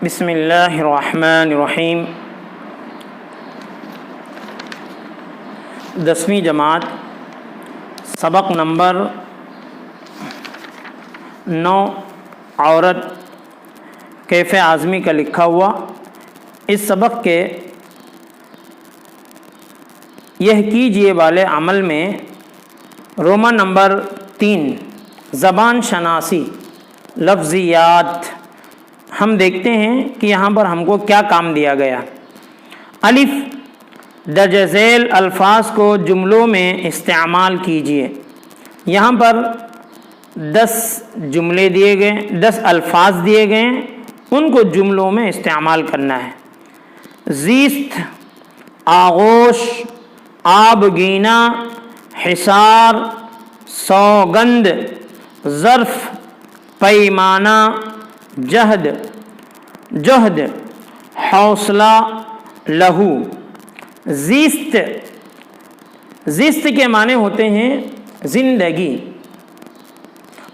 بسم اللہ الرحمن الرحیم۔ 10ویں جماعت سبق نمبر 9 عورت کیف اعظمی کا لکھا ہوا۔ اس سبق کے یہ کیجئے والے عمل میں رومن نمبر 3 زبان شناسی لفظیات ہم دیکھتے ہیں کہ یہاں پر ہم کو کیا کام دیا گیا۔ الف درج ذیل الفاظ کو جملوں میں استعمال کیجئے۔ یہاں پر 10 جملے دیے گئے، 10 الفاظ دیے گئے ہیں، ان کو جملوں میں استعمال کرنا ہے۔ زیست، آغوش، آبگینہ، حصار، سوگند، ظرف، پیمانہ، جہد، جہد، حوصلہ، لہو۔ زیست، زیست کے معنی ہوتے ہیں زندگی۔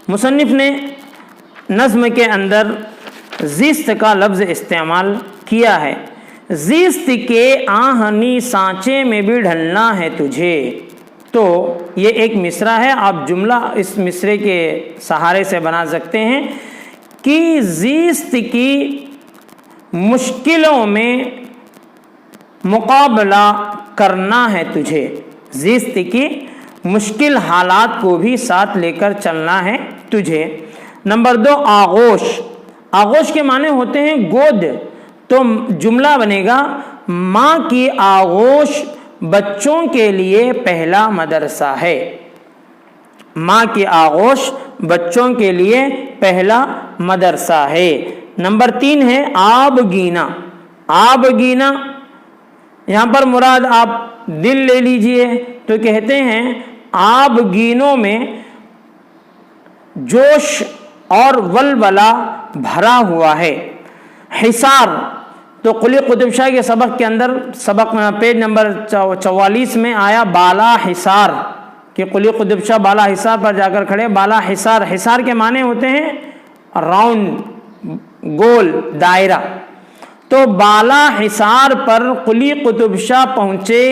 مصنف نے نظم کے اندر زیست کا لفظ استعمال کیا ہے۔ زیست کے آہنی سانچے میں بھی ڈھلنا ہے تجھے۔ تو یہ ایک مصرع ہے، آپ جملہ اس مصرعے کے سہارے سے بنا سکتے ہیں کہ زیست کی مشکلوں میں مقابلہ کرنا ہے تجھے۔ زیست کی مشکل حالات کو بھی ساتھ لے کر چلنا ہے تجھے۔ نمبر 2 آغوش۔ آغوش کے معنی ہوتے ہیں گود۔ تو جملہ بنے گا ماں کی آغوش بچوں کے لیے پہلا مدرسہ ہے۔ ماں کی آغوش بچوں کے لیے پہلا مدرسہ ہے۔ نمبر 3 ہے آبگینہ۔ آبگینہ یہاں پر مراد آپ دل لے لیجئے تو کہتے ہیں آبگینوں میں جوش اور ولولہ بھرا ہوا ہے۔ حصار تو قلی قطب شاہ کے سبق کے اندر سبق پیج نمبر 44 میں آیا بالا حصار کہ قلی قطب شاہ بالا حصار پر جا کر کھڑے۔ بالا حصار، حصار کے معنی ہوتے ہیں راؤنڈ، گول، دائرہ۔ تو بالا حصار پر قلی قطب شاہ پہنچے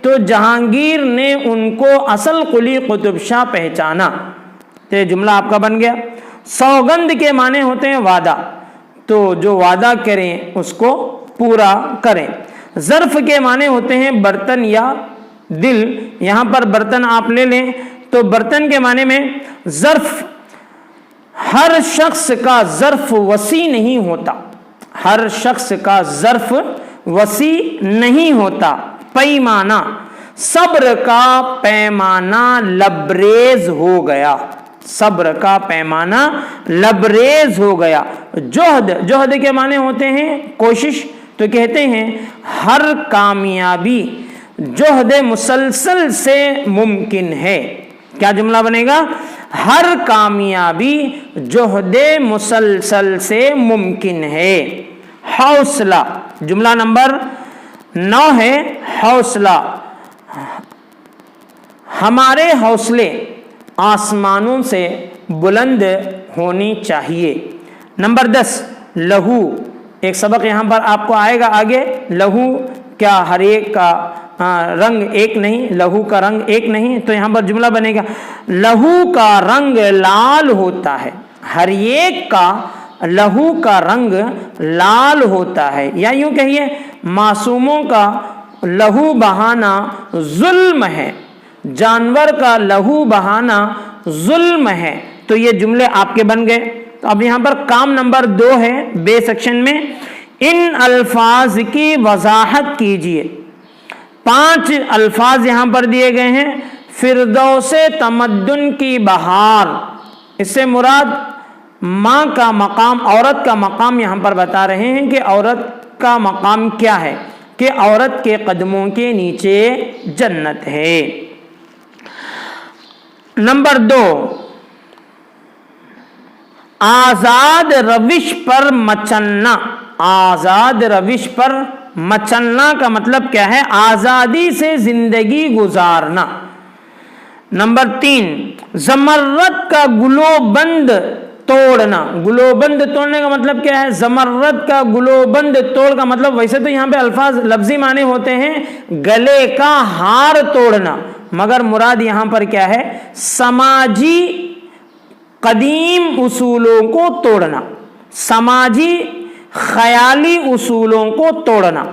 تو جہانگیر نے ان کو اصل قلی قطب شاہ پہچانا۔ تو یہ جملہ آپ کا بن گیا۔ سوگند کے معنی ہوتے ہیں وعدہ، تو جو وعدہ کریں اس کو پورا کریں۔ ظرف کے معنی ہوتے ہیں برتن یا دل۔ یہاں پر برتن آپ لے لیں تو برتن کے معنی میں ظرف۔ ہر شخص کا ظرف وسیع نہیں ہوتا، ہر شخص کا ظرف وسیع نہیں ہوتا۔ پیمانہ، صبر کا پیمانہ لبریز ہو گیا، صبر کا پیمانہ لبریز ہو گیا۔ جہد، جہد کے معنی ہوتے ہیں کوشش، تو کہتے ہیں ہر کامیابی جہد مسلسل سے ممکن ہے۔ کیا جملہ بنے گا؟ ہر کامیابی جہد مسلسل سے ممکن ہے۔ حوصلہ، جملہ نمبر 9 ہے حوصلہ۔ ہمارے حوصلے آسمانوں سے بلند ہونی چاہیے۔ نمبر 10 لہو۔ ایک سبق یہاں پر آپ کو آئے گا آگے، لہو کیا ہر ایک کا رنگ ایک نہیں، لہو کا رنگ ایک نہیں، تو یہاں پر جملہ بنے گا لہو کا رنگ لال ہوتا ہے، ہر ایک کا لہو کا رنگ لال ہوتا ہے۔ یا یوں کہیے معصوموں کا لہو بہانا ظلم ہے، جانور کا لہو بہانا ظلم ہے۔ تو یہ جملے آپ کے بن گئے۔ تو اب یہاں پر کام نمبر 2 ہے بے سیکشن میں، ان الفاظ کی وضاحت کیجئے۔ 5 الفاظ یہاں پر دیے گئے ہیں۔ فردوس تمدن کی بہار، اس سے مراد ماں کا مقام، عورت کا مقام یہاں پر بتا رہے ہیں کہ عورت کا مقام کیا ہے، کہ عورت کے قدموں کے نیچے جنت ہے۔ نمبر 2 آزاد روش پر مچلنا۔ آزاد روش پر مچلنا کا مطلب کیا ہے؟ آزادی سے زندگی گزارنا۔ نمبر 3 زمرد کا گلو بند توڑنا, گلوبند توڑنے کا مطلب کیا ہے؟ زمرد کا گلوبند توڑ کا مطلب, ویسے تو یہاں پہ الفاظ لفظی معنی ہوتے ہیں گلے کا ہار توڑنا, مگر مراد یہاں پر کیا ہے؟ سماجی قدیم اصولوں کو توڑنا, سماجی خیالی اصولوں کو توڑنا.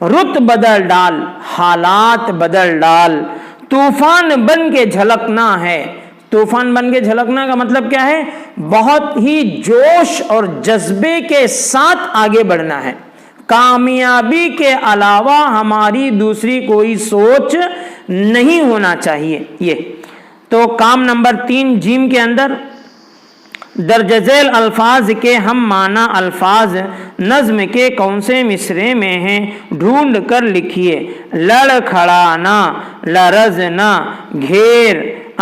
رت بدل ڈال, حالات بدل ڈال, طوفان بن کے جھلکنا ہے. طوفان بن کے جھلکنا کا مطلب کیا ہے؟ بہت ہی جوش اور جذبے کے ساتھ آگے بڑھنا ہے. کامیابی کے علاوہ ہماری دوسری کوئی سوچ نہیں ہونا چاہیے. یہ تو کام نمبر 3 جیم کے اندر درج ذیل الفاظ کے ہم معنی الفاظ نظم کے کون سے مصرے میں ہیں ڈھونڈ کر لکھیے. لڑکھڑانا, لرزنا, گھیر.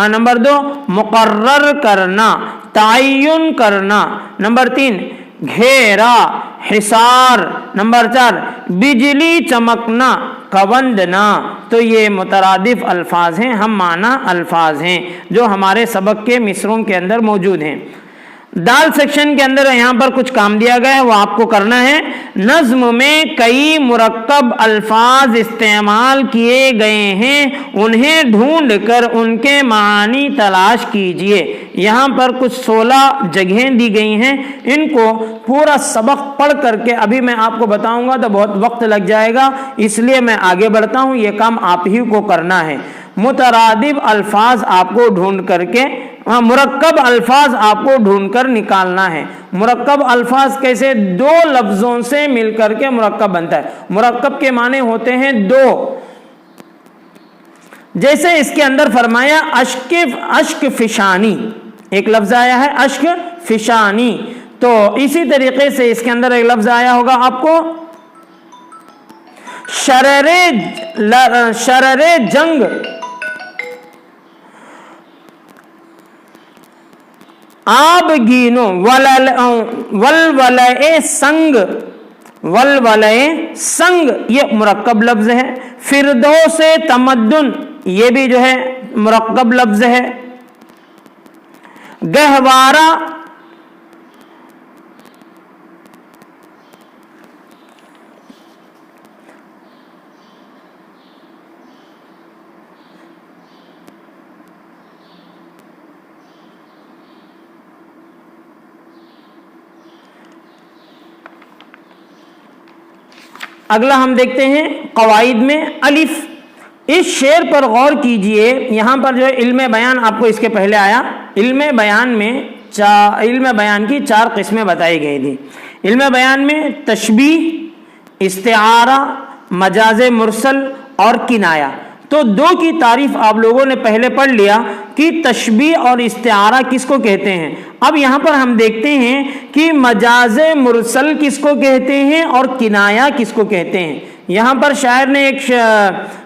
نمبر 2 مقرر کرنا, تعین کرنا. نمبر 3 گھیرا, حصار. نمبر 4 بجلی چمکنا, کبندنا. تو یہ مترادف الفاظ ہیں, ہم معنی الفاظ ہیں جو ہمارے سبق کے مصروں کے اندر موجود ہیں. دال سیکشن کے اندر یہاں پر کچھ کام دیا گیا ہے, وہ آپ کو کرنا ہے. نظم میں کئی مرکب الفاظ استعمال کیے گئے ہیں, انہیں ڈھونڈ کر ان کے معنی تلاش کیجئے. یہاں پر کچھ 16 جگہیں دی گئی ہیں, ان کو پورا سبق پڑھ کر کے ابھی میں آپ کو بتاؤں گا تو بہت وقت لگ جائے گا, اس لیے میں آگے بڑھتا ہوں. یہ کام آپ ہی کو کرنا ہے. مترادف الفاظ آپ کو ڈھونڈ کر کے, مرکب الفاظ آپ کو ڈھونڈ کر نکالنا ہے. مرکب الفاظ کیسے؟ 2 لفظوں سے مل کر کے مرکب بنتا ہے. مرکب کے معنی ہوتے ہیں 2. جیسے اس کے اندر فرمایا اشک فشانی, ایک لفظ آیا ہے اشک فشانی. تو اسی طریقے سے اس کے اندر ایک لفظ آیا ہوگا آپ کو شرر جنگ, آب گینو, ولولئے سنگ, ولولئے سنگ یہ مرکب لفظ ہے. فردوس تمدن یہ بھی جو ہے مرکب لفظ ہے. گہوارہ اگلا ہم دیکھتے ہیں قواعد میں الف. اس شعر پر غور کیجئے, یہاں پر جو ہے علم بیان آپ کو اس کے پہلے آیا. علم بیان کی 4 قسمیں بتائی گئی تھی. علم بیان میں تشبیہ, استعارہ, مجاز مرسل اور کنایہ. تو 2 کی تعریف آپ لوگوں نے پہلے پڑھ لیا کہ تشبیہ اور استعارہ کس کو کہتے ہیں. اب یہاں پر ہم دیکھتے ہیں کہ مجاز مرسل کس کو کہتے ہیں اور کنایہ کس کو کہتے ہیں. یہاں پر شاعر نے ایک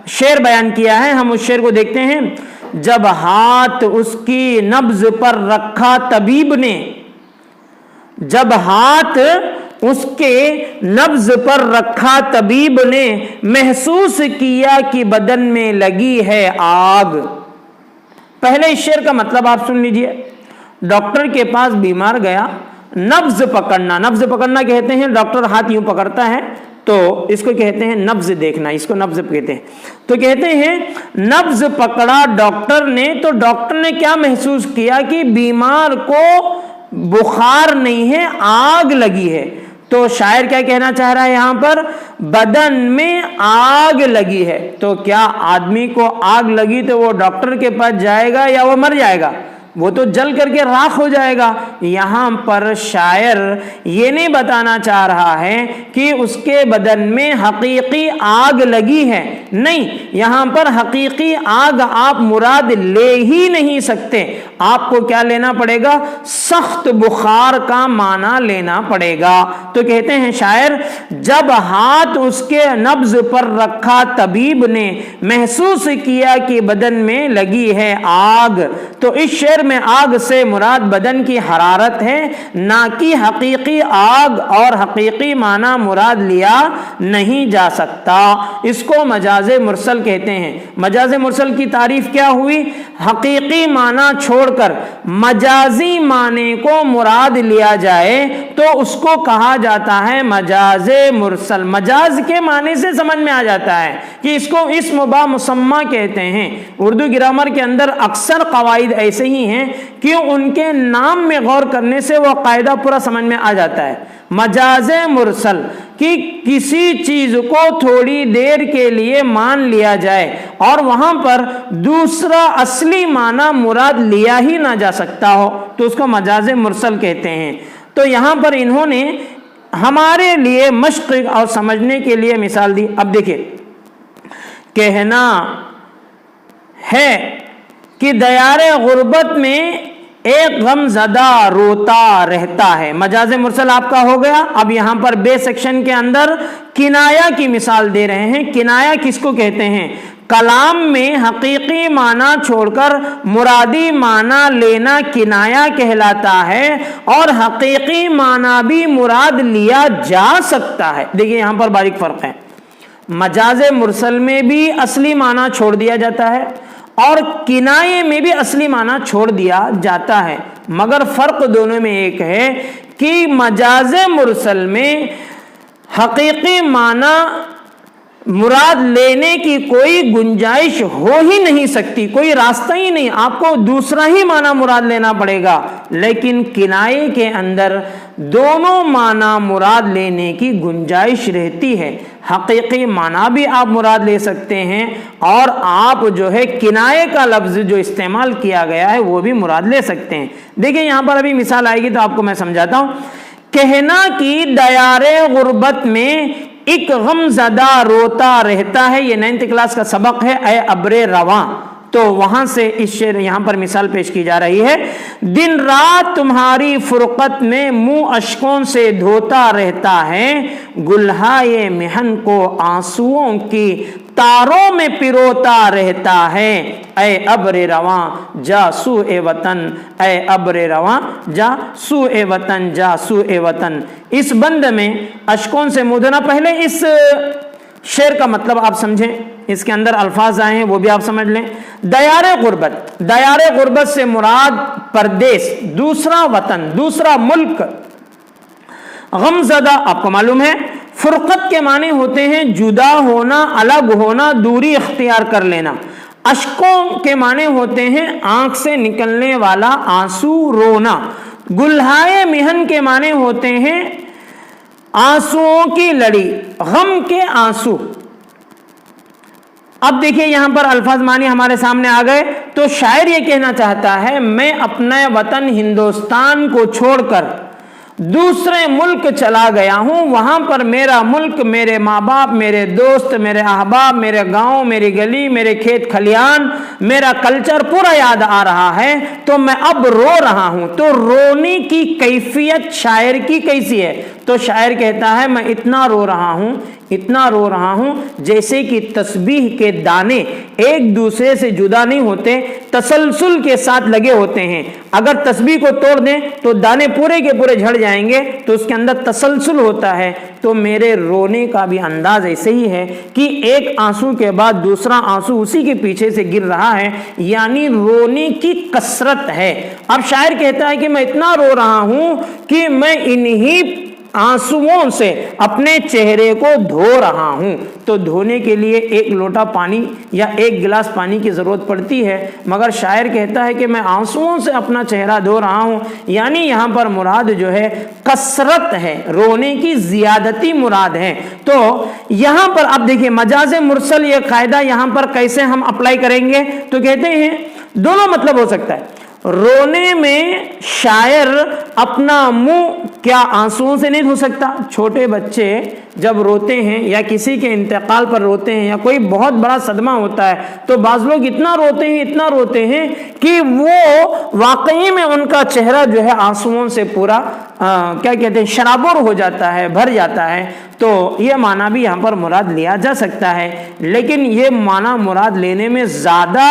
شعر بیان کیا ہے, ہم اس شعر کو دیکھتے ہیں. جب ہاتھ اس کی نبض پر رکھا طبیب نے, جب ہاتھ اس کے نبض پر رکھا طبیب نے, محسوس کیا کہ بدن میں لگی ہے آگ. پہلے اس شعر کا مطلب آپ سن لیجئے. ڈاکٹر کے پاس بیمار گیا, نبض پکڑنا, نبض پکڑنا کہتے ہیں, ڈاکٹر ہاتھ یوں پکڑتا ہے تو اس کو کہتے ہیں نبض دیکھنا, اس کو نبض کہتے ہیں. تو کہتے ہیں نبض پکڑا ڈاکٹر نے, تو ڈاکٹر نے کیا محسوس کیا کہ بیمار کو بخار نہیں ہے, آگ لگی ہے. تو شاعر کیا کہنا چاہ رہا ہے یہاں پر؟ بدن میں آگ لگی ہے. تو کیا آدمی کو آگ لگی تو وہ ڈاکٹر کے پاس جائے گا یا وہ مر جائے گا؟ وہ تو جل کر کے راکھ ہو جائے گا. یہاں پر شاعر یہ نہیں بتانا چاہ رہا ہے کہ اس کے بدن میں حقیقی آگ لگی ہے, نہیں, یہاں پر حقیقی آگ آپ مراد لے ہی نہیں سکتے. آپ کو کیا لینا پڑے گا؟ سخت بخار کا معنی لینا پڑے گا. تو کہتے ہیں شاعر, جب ہاتھ اس کے نبض پر رکھا طبیب نے, محسوس کیا کہ بدن میں لگی ہے آگ. تو اس شعر شاعر میں آگ سے مراد بدن کی حرارت ہے، نہ کہ حقیقی آگ، اور حقیقی معنی مراد لیا نہیں جا سکتا۔ اس کو مجاز مرسل کہتے ہیں۔ مجاز مرسل کی تعریف کیا ہوئی؟ حقیقی معنی چھوڑ کر مجازی معنی کو مراد لیا جائے تو اس کو کہا جاتا ہے مجاز مرسل۔ مجاز کے معنی سے سمجھ میں آ جاتا ہے کہ اس کو اسم با مسمى کہتے ہیں۔ اردو گرامر کے اندر اکثر قواعد ایسے ہی ہیں کہ ان کے نام میں غور کرنے سے وہ قاعدہ پورا سمجھ میں آ جاتا ہے۔ مجاز مرسل کہ کسی چیز کو تھوڑی دیر کے لیے مان لیا جائے اور وہاں پر دوسرا اصلی معنی مراد لیا ہی نہ جا سکتا ہو تو اس کو مجاز مرسل کہتے ہیں۔ تو یہاں پر انہوں نے ہمارے لیے مشق اور سمجھنے کے لیے مثال دی۔ اب دیکھیں، کہنا ہے کہ دیار غربت میں ایک غم زدہ روتا رہتا ہے، مجاز مرسل آپ کا ہو گیا۔ اب یہاں پر بے سیکشن کے اندر کنایہ کی مثال دے رہے ہیں۔ کنایہ کس کو کہتے ہیں؟ کلام میں حقیقی معنی چھوڑ کر مرادی معنی لینا کنایہ کہلاتا ہے، اور حقیقی معنی بھی مراد لیا جا سکتا ہے۔ دیکھیے یہاں پر باریک فرق ہے، مجاز مرسل میں بھی اصلی معنی چھوڑ دیا جاتا ہے اور کنایے میں بھی اصلی معنی چھوڑ دیا جاتا ہے، مگر فرق دونوں میں ایک ہے کہ مجاز مرسل میں حقیقی معنی مراد لینے کی کوئی گنجائش ہو ہی نہیں سکتی، کوئی راستہ ہی نہیں، آپ کو دوسرا ہی معنی مراد لینا پڑے گا۔ لیکن کنایے کے اندر دونوں معنی مراد لینے کی گنجائش رہتی ہے، حقیقی معنی بھی آپ مراد لے سکتے ہیں اور آپ جو ہے کنایے کا لفظ جو استعمال کیا گیا ہے وہ بھی مراد لے سکتے ہیں۔ دیکھیں یہاں پر ابھی مثال آئے گی تو آپ کو میں سمجھاتا ہوں۔ کہنا کہ دیار غربت میں ایک غم زدہ روتا رہتا ہے، یہ 9th کلاس کا سبق ہے، اے ابر رواں، تو وہاں سے اس شعر یہاں پر مثال پیش کی جا رہی ہے۔ دن رات تمہاری فرقت میں منہ اشکوں سے دھوتا رہتا ہے، گلہائے محن کو آنسوؤں کی تاروں میں پیروتا رہتا ہے، اے ابر رواں جا سوئے وطن، اے ابر رواں جا سوئے وطن، جا سوئے وطن۔ اس بند میں اشکوں سے منہ دھونا، پہلے اس شعر کا مطلب آپ سمجھیں، اس کے اندر الفاظ آئے ہیں وہ بھی آپ سمجھ لیں۔ دیار غربت، دیار غربت سے مراد پردیس، دوسرا وطن، دوسرا ملک۔ غم زدہ آپ کو معلوم ہے، فرقت کے معنی ہوتے ہیں جدا ہونا، الگ ہونا، دوری اختیار کر لینا۔ اشکوں کے معنی ہوتے ہیں آنکھ سے نکلنے والا آنسو، رونا۔ گلہائے محن کے معنی ہوتے ہیں آنسوؤں کی لڑی، غم کے آنسو۔ اب دیکھیے یہاں پر الفاظ معنی ہمارے سامنے آ گئے، تو شاعر یہ کہنا چاہتا ہے میں اپنے وطن ہندوستان کو چھوڑ کر دوسرے ملک چلا گیا ہوں، وہاں پر میرا ملک، میرے ماں باپ، میرے دوست، میرے احباب، میرے گاؤں، میری گلی، میرے کھیت کھلیان، میرا کلچر پورا یاد آ رہا ہے، تو میں اب رو رہا ہوں۔ تو رونے کی کیفیت شاعر کی کیسی ہے؟ تو شاعر کہتا ہے میں اتنا رو رہا ہوں، اتنا رو رہا ہوں جیسے کہ تسبیح کے دانے ایک دوسرے سے جدا نہیں ہوتے، تسلسل کے ساتھ لگے ہوتے ہیں۔ اگر تسبیح کو توڑ دیں تو دانے پورے کے پورے جھڑ جائیں گے، تو اس کے اندر تسلسل ہوتا ہے۔ تو میرے رونے کا بھی انداز ایسے ہی ہے کہ ایک آنسو کے بعد دوسرا آنسو اسی کے پیچھے سے گر رہا ہے، یعنی رونے کی کثرت ہے۔ اب شاعر کہتا ہے کہ میں اتنا رو رہا ہوں کہ میں انہی آنسوؤں سے اپنے چہرے کو دھو رہا ہوں۔ تو دھونے کے لیے ایک لوٹا پانی یا ایک گلاس پانی کی ضرورت پڑتی ہے، مگر شاعر کہتا ہے کہ میں آنسوؤں سے اپنا چہرہ دھو رہا ہوں، یعنی یہاں پر مراد جو ہے کثرت ہے، رونے کی زیادتی مراد ہے۔ تو یہاں پر اب دیکھیں مجاز مرسل یہ قاعدہ یہاں پر کیسے ہم اپلائی کریں گے؟ تو کہتے ہیں دونوں مطلب ہو سکتا ہے۔ رونے میں شاعر اپنا منہ کیا آنسوؤں سے نہیں دھو سکتا؟ چھوٹے بچے جب روتے ہیں یا کسی کے انتقال پر روتے ہیں یا کوئی بہت بڑا صدمہ ہوتا ہے تو بعض لوگ اتنا روتے ہیں کہ وہ واقعی میں ان کا چہرہ جو ہے آنسوؤں سے پورا کیا کہتے ہیں شرابور ہو جاتا ہے، بھر جاتا ہے۔ تو یہ معنی بھی یہاں پر مراد لیا جا سکتا ہے، لیکن یہ معنی مراد لینے میں زیادہ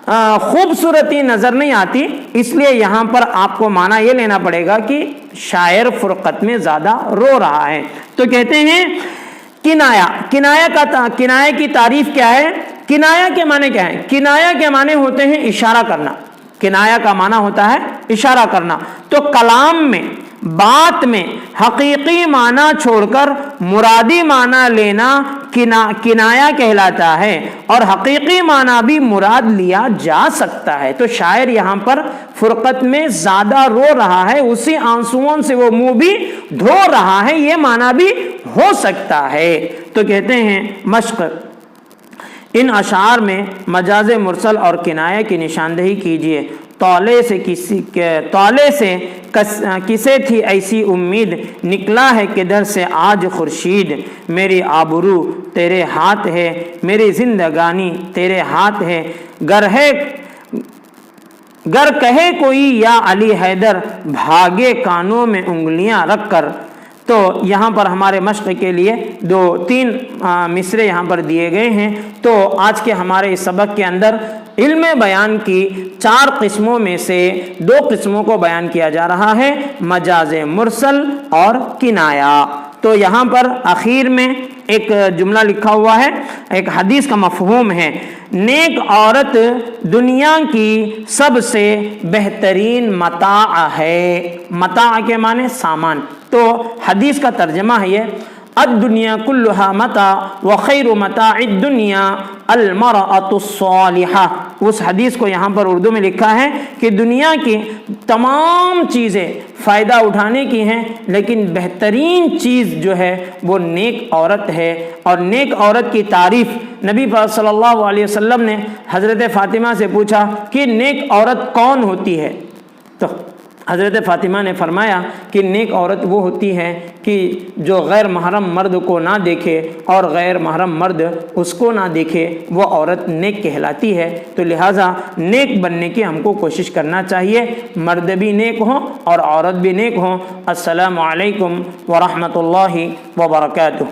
خوبصورتی نظر نہیں آتی، اس لیے یہاں پر آپ کو معنی یہ لینا پڑے گا کہ شاعر فرقت میں زیادہ رو رہا ہے۔ تو کہتے ہیں کنایہ کی تعریف کیا ہے؟ کنایہ کے معنی کیا ہے؟ کنایہ کے معنی ہوتے ہیں اشارہ کرنا، کنایہ کا معنی ہوتا ہے اشارہ کرنا۔ تو کلام میں، بات میں حقیقی معنی چھوڑ کر مرادی معنی لینا کنایہ کہلاتا ہے، اور حقیقی معنی بھی مراد لیا جا سکتا ہے۔ تو شاعر یہاں پر فرقت میں زیادہ رو رہا ہے، اسی آنسوؤں سے وہ منہ بھی دھو رہا ہے، یہ معنی بھی ہو سکتا ہے۔ تو کہتے ہیں مشق، ان اشعار میں مجاز مرسل اور کنایہ کی نشاندہی کیجیے۔ طالع سے کسے تھی ایسی امید، نکلا ہے کدھر سے آج خورشید۔ میری آبرو تیرے ہاتھ ہے، میری زندگانی تیرے ہاتھ ہے، گر کہے کوئی یا علی حیدر، بھاگے کانوں میں انگلیاں رکھ کر۔ تو یہاں پر ہمارے مشق کے لیے 2-3 مصرے یہاں پر دیے گئے ہیں۔ تو آج کے ہمارے اس سبق کے اندر علم بیان کی 4 قسموں میں سے 2 قسموں کو بیان کیا جا رہا ہے، مجاز مرسل اور کنایہ۔ تو یہاں پر اخیر میں ایک جملہ لکھا ہوا ہے، ایک حدیث کا مفہوم ہے، نیک عورت دنیا کی سب سے بہترین متاع ہے۔ متاع کے معنی سامان۔ تو حدیث کا ترجمہ ہے یہ، الدنیا کلها متاع وخیر متاع الدنیا المرأة الصالحہ۔ اس حدیث کو یہاں پر اردو میں لکھا ہے کہ دنیا کی تمام چیزیں فائدہ اٹھانے کی ہیں، لیکن بہترین چیز جو ہے وہ نیک عورت ہے۔ اور نیک عورت کی تعریف نبی پاک صلی اللہ علیہ وسلم نے حضرت فاطمہ سے پوچھا کہ نیک عورت کون ہوتی ہے؟ تو حضرت فاطمہ نے فرمایا کہ نیک عورت وہ ہوتی ہے کہ جو غیر محرم مرد کو نہ دیکھے اور غیر محرم مرد اس کو نہ دیکھے، وہ عورت نیک کہلاتی ہے۔ تو لہٰذا نیک بننے کی ہم کو کوشش کرنا چاہیے، مرد بھی نیک ہوں اور عورت بھی نیک ہوں۔ السلام علیکم ورحمۃ اللہ وبرکاتہ۔